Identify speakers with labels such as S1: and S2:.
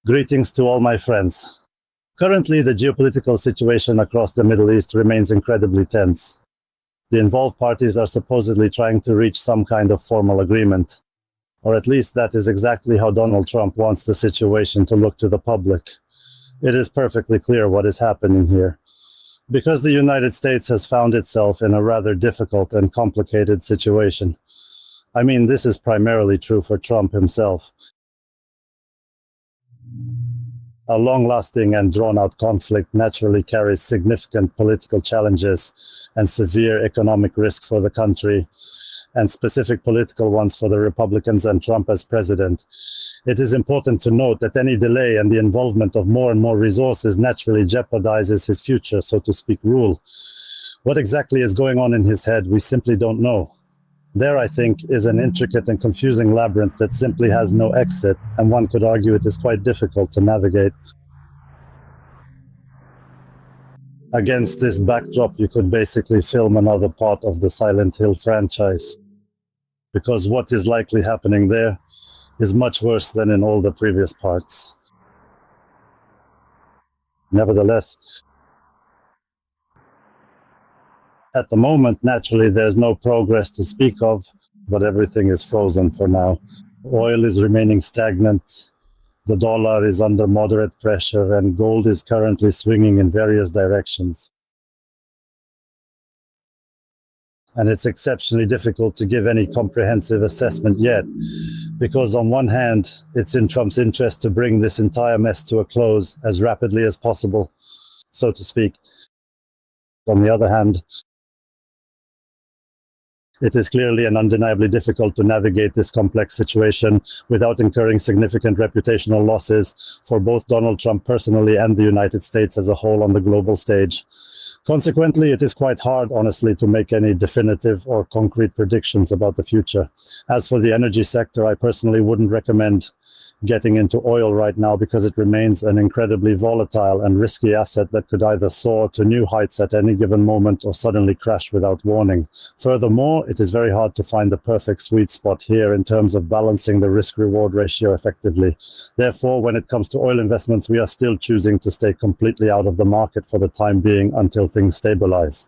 S1: Greetings to all my friends. Currently, the geopolitical situation across the Middle East remains incredibly tense. The involved parties are supposedly trying to reach some kind of formal agreement, or at least that is exactly how Donald Trump wants the situation to look to the public. It is perfectly clear what is happening here. Because the United States has found itself in a rather difficult and complicated situation. I mean, this is primarily true for Trump himself. A long-lasting and drawn-out conflict naturally carries significant political challenges and severe economic risk for the country, and specific political ones for the Republicans and Trump as president. It is important to note that any delay and the involvement of more and more resources naturally jeopardizes his future, so to speak, rule. What exactly is going on in his head, we simply don't know. There, I think, is an intricate and confusing labyrinth that simply has no exit, and one could argue it is quite difficult to navigate. Against this backdrop, you could basically film another part of the Silent Hill franchise, because what is likely happening there is much worse than in all the previous parts. Nevertheless, at the moment, naturally, there's no progress to speak of, but everything is frozen for now. Oil is remaining stagnant, the dollar is under moderate pressure, and gold is currently swinging in various directions. And it's exceptionally difficult to give any comprehensive assessment yet, because on one hand, it's in Trump's interest to bring this entire mess to a close as rapidly as possible, so to speak. On the other hand, it is clearly and undeniably difficult to navigate this complex situation without incurring significant reputational losses for both Donald Trump personally and the United States as a whole on the global stage. Consequently, it is quite hard, honestly, to make any definitive or concrete predictions about the future. As for the energy sector, I personally wouldn't recommend getting into oil right now because it remains an incredibly volatile and risky asset that could either soar to new heights at any given moment or suddenly crash without warning. Furthermore, it is very hard to find the perfect sweet spot here in terms of balancing the risk-reward ratio effectively. Therefore, when it comes to oil investments, we are still choosing to stay completely out of the market for the time being until things stabilize.